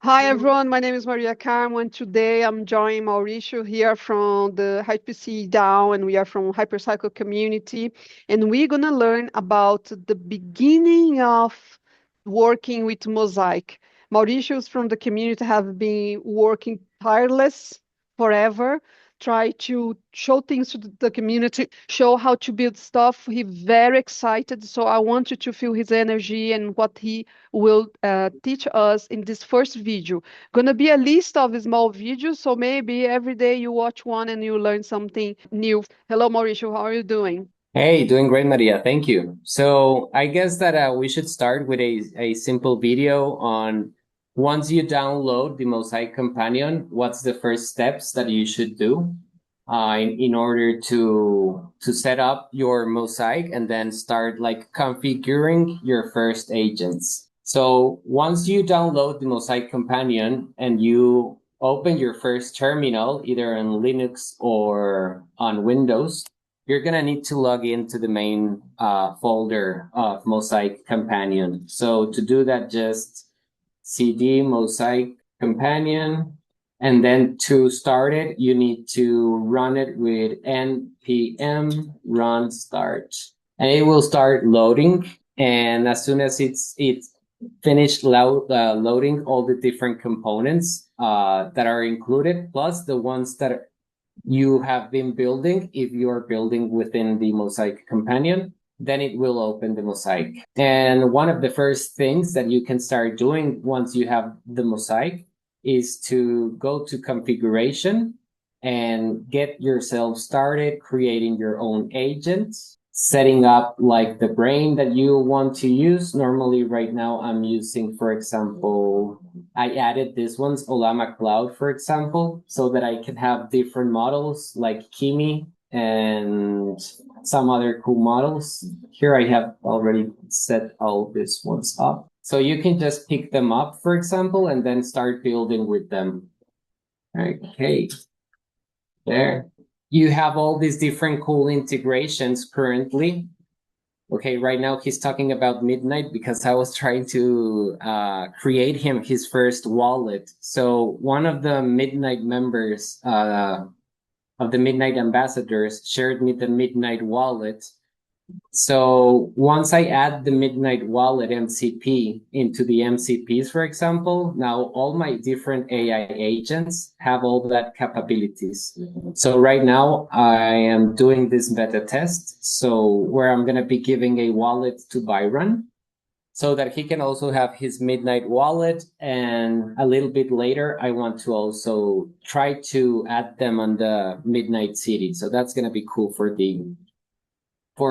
Hi everyone, my name is Maria Carmo, and today I'm joining Mauricio here from the HYPC down, and we are from HyperCycle community, and we're gonna learn about the beginning of working with Mosaic. Mauricio's from the community have been working tireless forever, try to show things to the community, show how to build stuff. He's very excited, so I want you to feel his energy and what he will teach us in this first video. Gonna be a list of small videos, so maybe every day you watch one and you learn something new. Hello, Mauricio, how are you doing? Hey, doing great, Maria. Thank you. So I guess that we should start with a simple video on once you download the Mosaic Companion, what's the first steps that you should do in order to set up your Mosaic and then start like configuring your first agents. So once you download the Mosaic Companion and you open your first terminal, either on Linux or on Windows, you're gonna need to log into the main folder of Mosaic Companion. So to do that, just cd Mosaic Companion, and then to start it, you need to run it with npm run start, and it will start loading. And as soon as it's finished loading all the different components that are included, plus the ones that you have been building, if you're building within the Mosaic Companion, then it will open the Mosaic. And one of the first things that you can start doing once you have the Mosaic is to go to configuration and get yourself started creating your own agents, setting up like the brain that you want to use. Normally right now I'm using, for example, I added this one's Olama Cloud, for example, so that I can have different models like Kimi and some other cool models. Here I have already set all these ones up. So you can just pick them up, for example, and then start building with them. Okay, there. You have all these different cool integrations currently. Okay, right now he's talking about Midnight because I was trying to create him his first wallet. So one of the Midnight members of the Midnight Ambassadors shared me the Midnight wallet. So once I add the Midnight Wallet MCP into the MCPs, for example, now all my different AI agents have all that capabilities. So right now I am doing this beta test. So where I'm going to be giving a wallet to Byron so that he can also have his Midnight Wallet. And a little bit later, I want to also try to add them on the Midnight City. So that's going to be cool for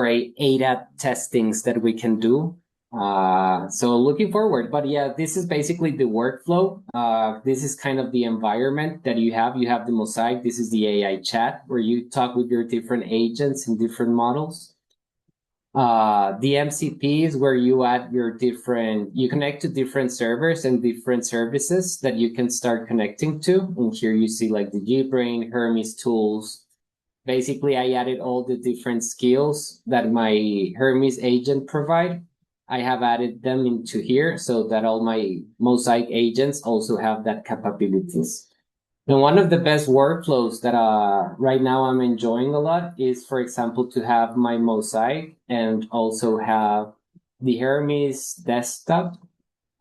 a ADA testings that we can do. So looking forward, but yeah, this is basically the workflow. This is kind of the environment that you have. You have the Mosaic. This is the AI chat where you talk with your different agents and different models. The MCP is where you add your you connect to different servers and different services that you can start connecting to. And here you see like the GBrain, Hermes tools. Basically, I added all the different skills that my Hermes agent provide. I have added them into here so that all my Mosaic agents also have that capabilities. And one of the best workflows that right now I'm enjoying a lot is, for example, to have my Mosaic and also have the Hermes desktop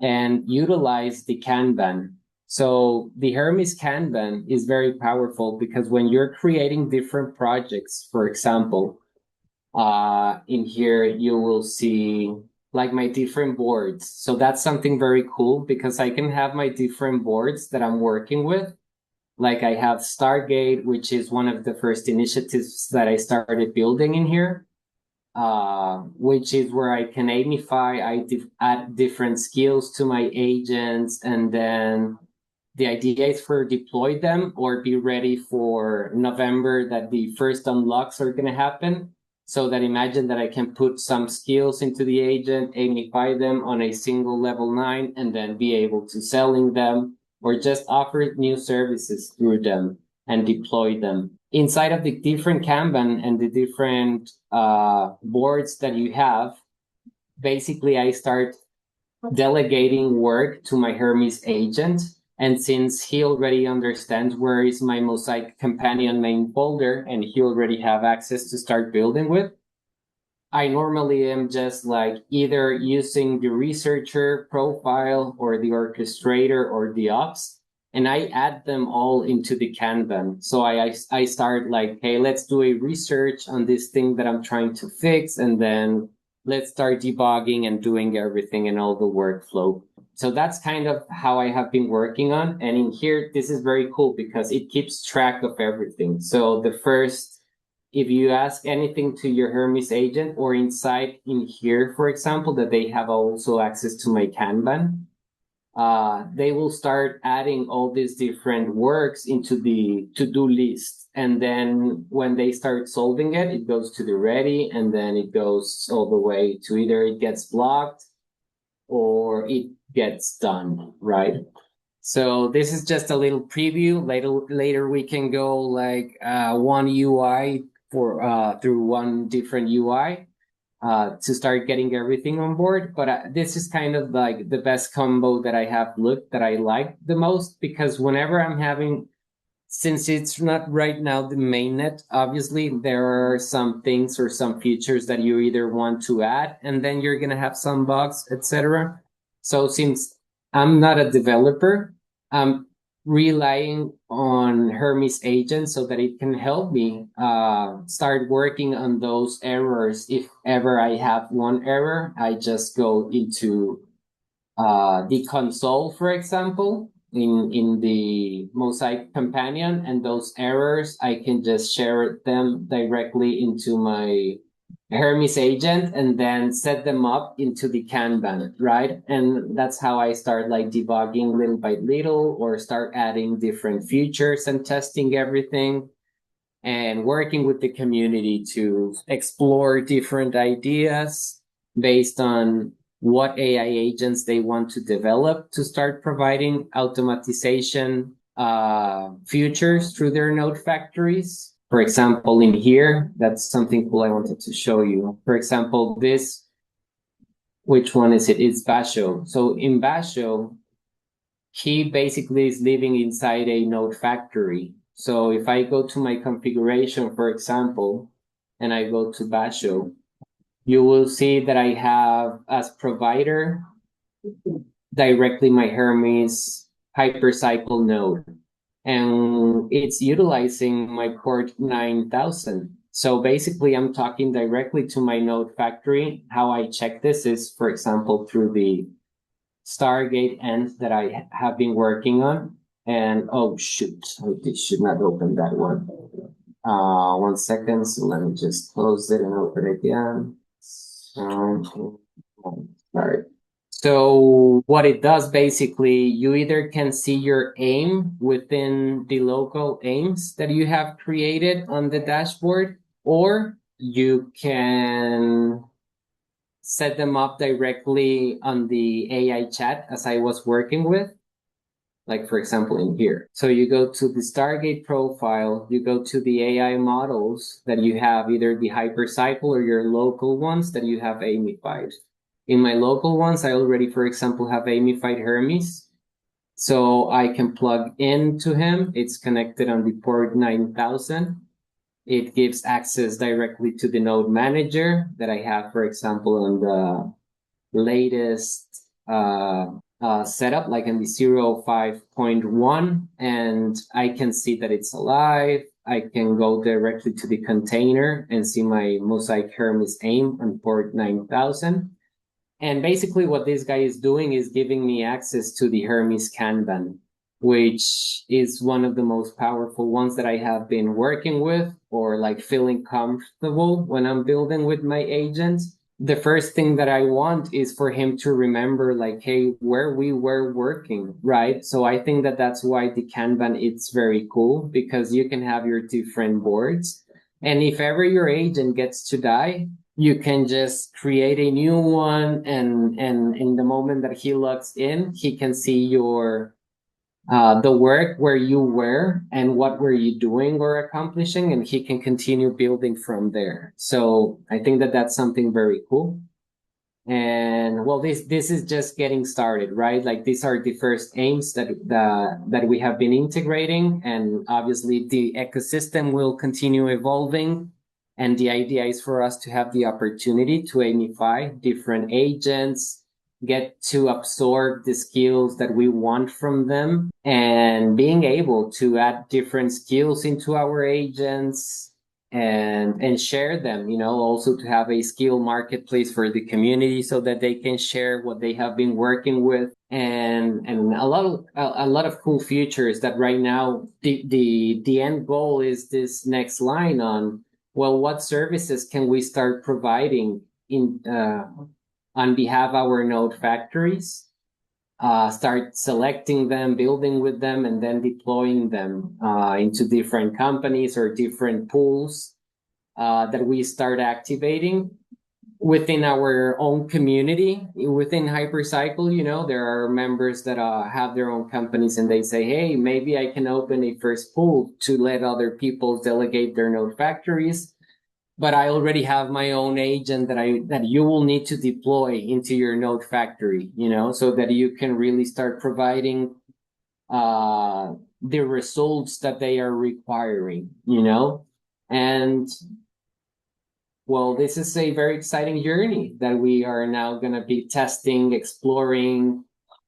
and utilize the Kanban. So the Hermes Kanban is very powerful because when you're creating different projects, for example, in here you will see like my different boards. So that's something very cool because I can have my different boards that I'm working with. Like I have Stargate, which is one of the first initiatives that I started building in here, which is where I can amify, add different skills to my agents, and then the idea is for deploy them or be ready for November that the first unlocks are going to happen. So that imagine that I can put some skills into the agent, amify them on a single level 9, and then be able to selling them or just offer new services through them and deploy them. Inside of the different Kanban and the different boards that you have, basically I start delegating work to my Hermes agent. And since he already understands where is my Mosaic companion main folder and he already have access to start building with, I normally am just like either using the researcher profile or the orchestrator or the ops, and I add them all into the Kanban. So I start like, hey, let's do a research on this thing that I'm trying to fix, and then let's start debugging and doing everything and all the workflow. So that's kind of how I have been working on. And in here, this is very cool because it keeps track of everything. So the first, if you ask anything to your Hermes agent or inside in here, for example, that they have also access to my Kanban, they will start adding all these different works into the to-do list. And then when they start solving it, it goes to the ready, and then it goes all the way to either it gets blocked or it gets done, right? So this is just a little preview. Later we can go like one UI for through one different UI to start getting everything on board. But this is kind of like the best combo that I have looked that I like the most, because whenever I'm having, since it's not right now the mainnet, obviously there are some things or some features that you either want to add and then you're gonna have some bugs, etc. So since I'm not a developer, I'm relying on Hermes agent so that it can help me start working on those errors. If ever I have one error, I just go into the console, for example, in the Mosaic companion, and those errors, I can just share them directly into my Hermes agent and then set them up into the Kanban, right? And that's how I start like debugging little by little, or start adding different features and testing everything and working with the community to explore different ideas based on what AI agents they want to develop to start providing automatization features through their node factories. For example, in here, that's something cool I wanted to show you. For example, this, which one is it? It's Basho. So in Basho, he basically is living inside a node factory. So if I go to my configuration, for example, and I go to Basho, you will see that I have as provider directly my Hermes HyperCycle node. And it's utilizing my port 9000. So basically, I'm talking directly to my node factory. How I check this is, for example, through the Stargate end that I have been working on. And oh shoot, I should not open that one. 1 second, so let me just close it and open it again. Sorry. So what it does basically, you either can see your aim within the local aims that you have created on the dashboard, or you can set them up directly on the AI chat as I was working with, like for example in here. So you go to the Stargate profile, you go to the AI models that you have, either the HyperCycle or your local ones that you have amified. In my local ones, I already, for example, have amified Hermes. So I can plug into him. It's connected on the port 9000. It gives access directly to the node manager that I have, for example, on the latest setup, like in the 05.1, and I can see that it's alive. I can go directly to the container and see my Mosaic Hermes AIM on port 9000. And basically what this guy is doing is giving me access to the Hermes Kanban, which is one of the most powerful ones that I have been working with, or like feeling comfortable when I'm building with my agent. The first thing that I want is for him to remember, like, hey, where we were working, right? So I think that that's why the Kanban, it's very cool, because you can have your different boards. And if ever your agent gets to die, you can just create a new one, and in the moment that he logs in, he can see your the work where you were and what were you doing or accomplishing, and he can continue building from there. So I think that that's something very cool. And well, this is just getting started, right? Like these are the first aims that we have been integrating, and obviously the ecosystem will continue evolving. And the idea is for us to have the opportunity to amify different agents, get to absorb the skills that we want from them, and being able to add different skills into our agents and share them, also to have a skill marketplace for the community so that they can share what they have been working with, and a lot of cool features that right now the end goal is this next line on, well, what services can we start providing in on behalf of our node factories, start selecting them, building with them, and then deploying them into different companies or different pools that we start activating within our own community. Within HyperCycle, there are members that have their own companies, and they say, hey, maybe I can open a first pool to let other people delegate their node factories, but I already have my own agent that you will need to deploy into your node factory, so that you can really start providing the results that they are requiring, and well, this is a very exciting journey that we are now going to be testing, exploring,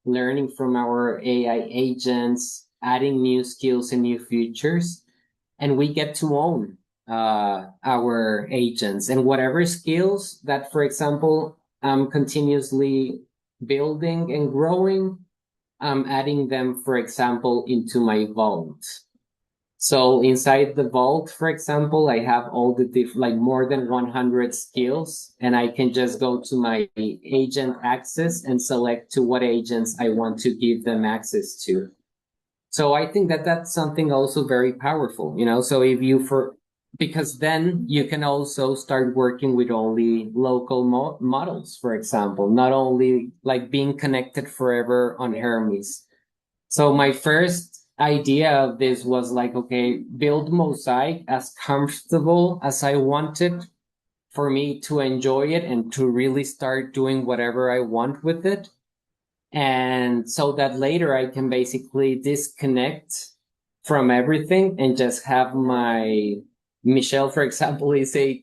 learning from our AI agents, adding new skills and new features, and we get to own our agents and whatever skills that, for example, I'm continuously building and growing. I'm adding them, for example, into my vault. So inside the vault, for example, I have all the like more than 100 skills, and I can just go to my agent access and select to what agents I want to give them access to. So I think that that's something also very powerful, so if you because then you can also start working with only local models, for example, not only like being connected forever on Hermes. So my first idea of this was like, okay, build Mosaic as comfortable as I wanted for me to enjoy it and to really start doing whatever I want with it. And so that later I can basically disconnect from everything and just have my Michelle, for example, is a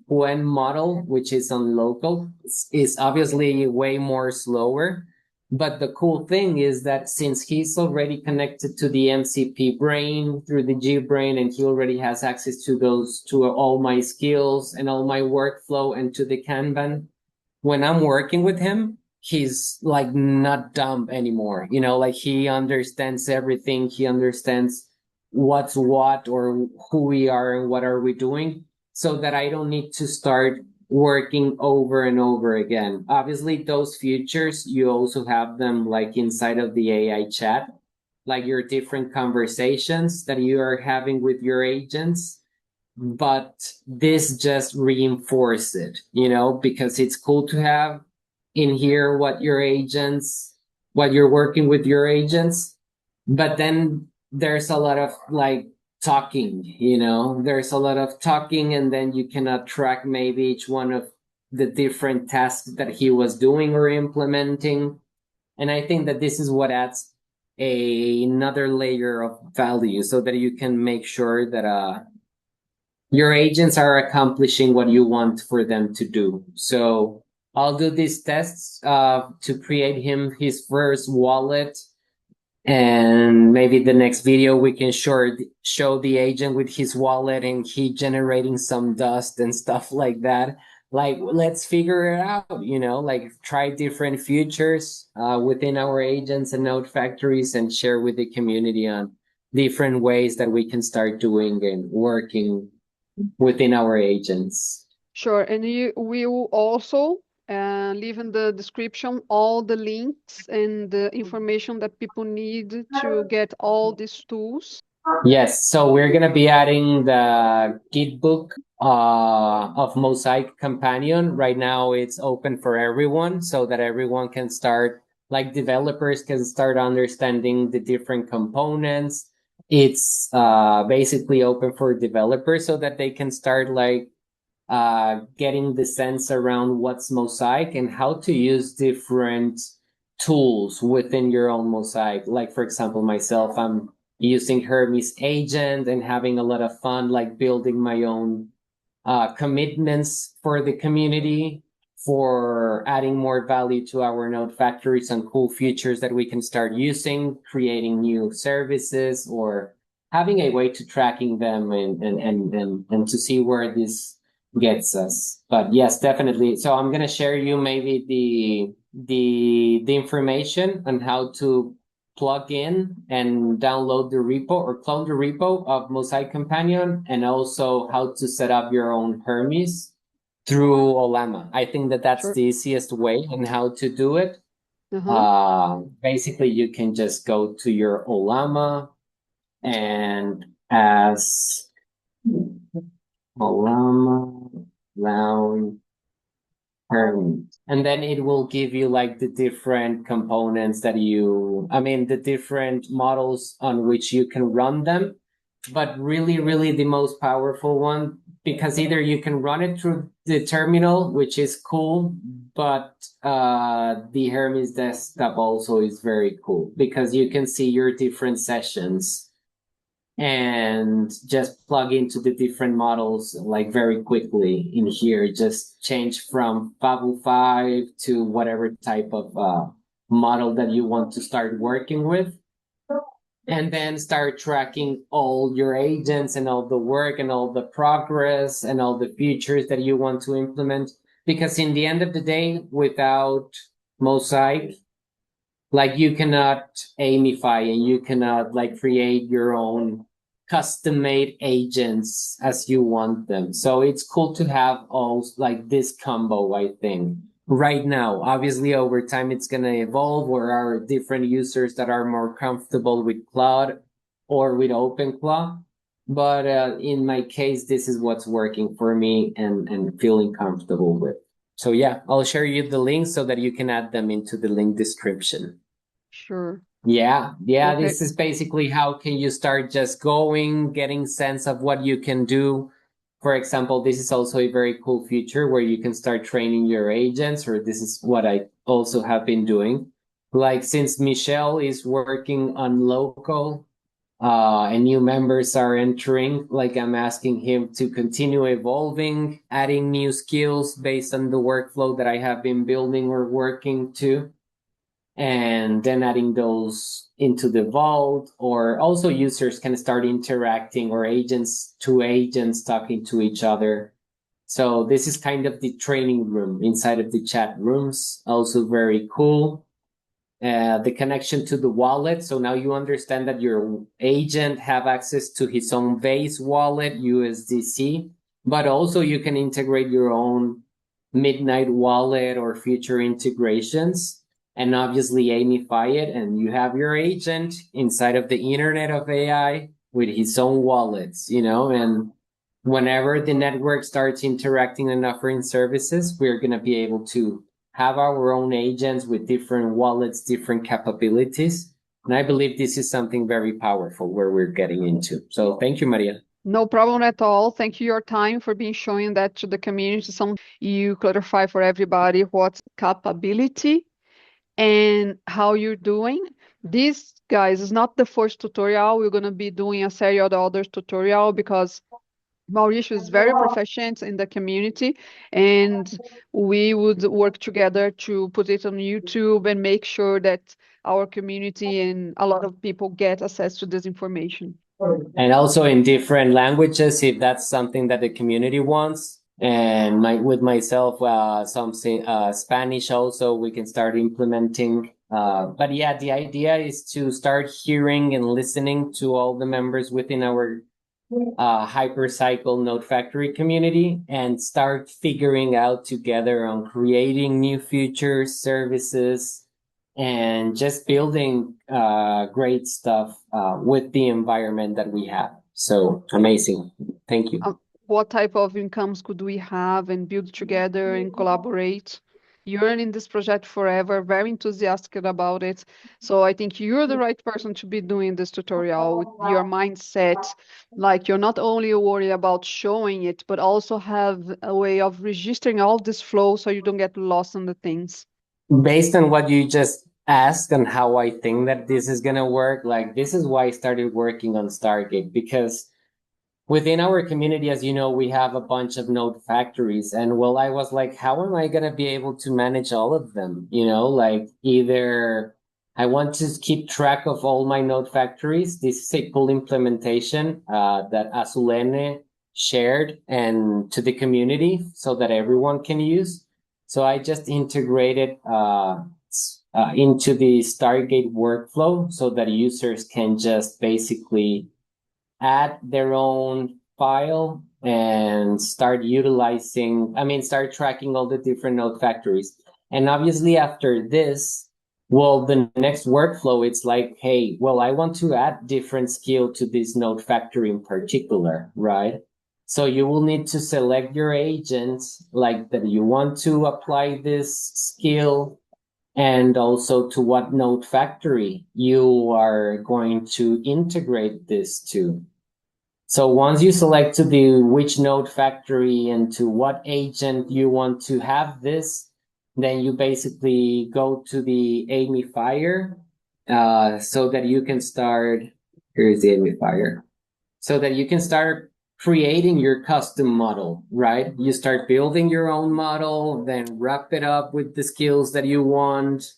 Quen model, which is on local. Is obviously way more slower. But the cool thing is that since he's already connected to the MCP brain through the G brain, and he already has access to all my skills and all my workflow and to the Kanban, when I'm working with him, he's like not dumb anymore. Like he understands everything. He understands what's what or who we are and what are we doing, so that I don't need to start working over and over again. Obviously, those features, you also have them like inside of the AI chat, like your different conversations that you are having with your agents. But this just reinforces it, because it's cool to have in here what you're working with your agents. But then there's a lot of like talking, there's a lot of talking, and then you cannot track maybe each one of the different tasks that he was doing or implementing. And I think that this is what adds another layer of value, so that you can make sure that your agents are accomplishing what you want for them to do. So I'll do these tests to create him his first wallet. And maybe the next video we can show the agent with his wallet and he generating some dust and stuff like that. Like, let's figure it out, like try different features within our agents and node factories and share with the community on different ways that we can start doing and working within our agents. Sure, and we will also leave in the description all the links and the information that people need to get all these tools. Yes, so we're gonna be adding the Git book of Mosaic Companion. Right now, it's open for everyone, so that everyone can start, like developers can start understanding the different components. It's basically open for developers so that they can start like getting the sense around what's Mosaic and how to use different tools within your own Mosaic. Like, for example, myself, I'm using Hermes agent and having a lot of fun, like building my own commitments for the community, for adding more value to our node factories and cool features that we can start using, creating new services, or having a way to tracking them and to see where this gets us. But yes, definitely. So I'm gonna share you maybe the information on how to plug in and download the repo or clone the repo of Mosaic Companion, and also how to set up your own Hermes through Olama. I think that that's Sure. the easiest way and how to do it. Uh-huh. Basically, you can just go to your Olama and as Olama round Hermes. And then it will give you like the different components that the different models on which you can run them. But really, really the most powerful one, because either you can run it through the terminal, which is cool, but the Hermes desktop also is very cool because you can see your different sessions and just plug into the different models like very quickly in here. Just change from Fabu 5 to whatever type of model that you want to start working with. And then start tracking all your agents and all the work and all the progress and all the features that you want to implement. Because in the end of the day, without Mosaic, like you cannot amify and you cannot like create your own custom made agents as you want them. So it's cool to have all like this combo, I think. Right now, obviously over time it's gonna evolve, or are different users that are more comfortable with cloud or with OpenClaw. But in my case, this is what's working for me and feeling comfortable with. So yeah, I'll share you the links so that you can add them into the link description. Sure. Yeah, Okay. this is basically how can you start just going, getting sense of what you can do. For example, this is also a very cool feature where you can start training your agents, or this is what I also have been doing. Like since Michelle is working on local, and new members are entering, like I'm asking him to continue evolving, adding new skills based on the workflow that I have been building or working to, and then adding those into the vault. Or also users can start interacting, or agents to agents talking to each other. So this is kind of the training room inside of the chat rooms, also very cool. The connection to the wallet. So now you understand that your agent have access to his own base wallet, USDC, but also you can integrate your own Midnight wallet or future integrations, and obviously amify it. And you have your agent inside of the Internet of AI with his own wallets, and whenever the network starts interacting and offering services, we're going to be able to have our own agents with different wallets, different capabilities. And I believe this is something very powerful where we're getting into. So thank you, Maria. No problem at all. Thank you your time for being showing that to the community. Some you clarify for everybody what's capability and how you're doing. This, guys, is not the first tutorial. We're gonna be doing a series of other tutorial because Mauricio is very proficient in the community, and we would work together to put it on YouTube and make sure that our community and a lot of people get access to this information. And also in different languages, if that's something that the community wants. And with myself, some Spanish also, we can start implementing. But yeah, the idea is to start hearing and listening to all the members within our HyperCycle Node Factory community and start figuring out together on creating new features, services, and just building great stuff with the environment that we have. So amazing. Thank you. What type of incomes could we have and build together and collaborate? You're in this project forever, very enthusiastic about it. So I think you're the right person to be doing this tutorial with your mindset. Like you're not only worried about showing it, but also have a way of registering all this flow so you don't get lost in the things. Based on what you just asked and how I think that this is gonna work, like this is why I started working on Stargate, because within our community, as you know, we have a bunch of node factories. And well, I was like, how am I going to be able to manage all of them? You know, like either I want to keep track of all my node factories. This is a pull implementation that Azulene shared and to the community so that everyone can use. So I just integrated into the Stargate workflow so that users can just basically add their own file and start tracking all the different node factories. And obviously after this, well, the next workflow, it's like, hey, well, I want to add different skill to this node factory in particular, right? So you will need to select your agents like that you want to apply this skill and also to what node factory you are going to integrate this to. So once you select to the which node factory and to what agent you want to have this, then you basically go to the Amifier so that you can start. Here's the Amifier. So that you can start creating your custom model, right? You start building your own model, then wrap it up with the skills that you want,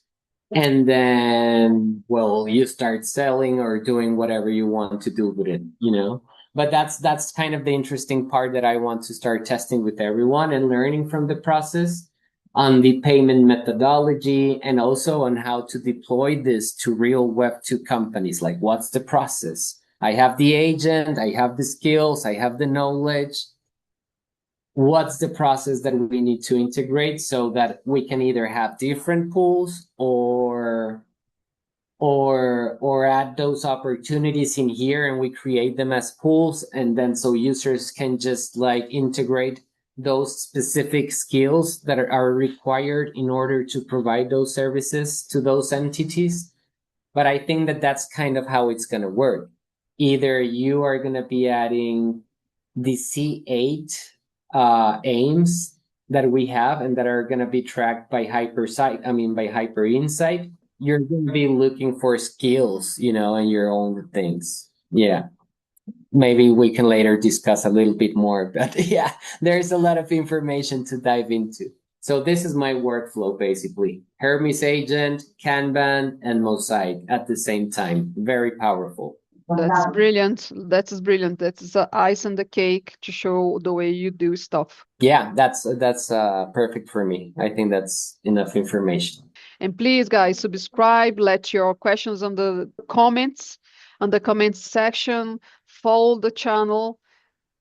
and then well you start selling or doing whatever you want to do with it, you know. But that's kind of the interesting part that I want to start testing with everyone and learning from the process on the payment methodology and also on how to deploy this to real web2 companies. Like what's the process? I have the agent, I have the skills, I have the knowledge. What's the process that we need to integrate so that we can either have different pools or add those opportunities in here and we create them as pools, and then so users can just like integrate those specific skills that are required in order to provide those services to those entities. But I think that that's kind of how it's going to work. Either you are going to be adding the C8 aims that we have and that are going to be tracked by by Hyper Insight. You're going to be looking for skills, you know, and your own things. Yeah. Maybe we can later discuss a little bit more, but yeah, there's a lot of information to dive into. So this is my workflow basically. Hermes agent, Kanban, and Mosaic at the same time. Very powerful. That's brilliant. That is brilliant. That is the ice on the cake to show the way you do stuff. Yeah, that's perfect for me. I think that's enough information. And please, guys, subscribe. Let your questions on the comments section. Follow the channel.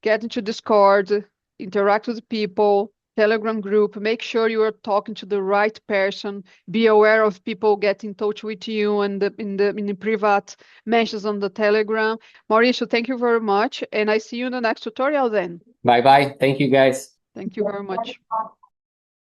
Get into Discord. Interact with people. Telegram group. Make sure you are talking to the right person. Be aware of people get in touch with you and in the private messages on the Telegram. Mauricio, thank you very much, and I see you in the next tutorial then. Bye bye. Thank you guys. Thank you very much.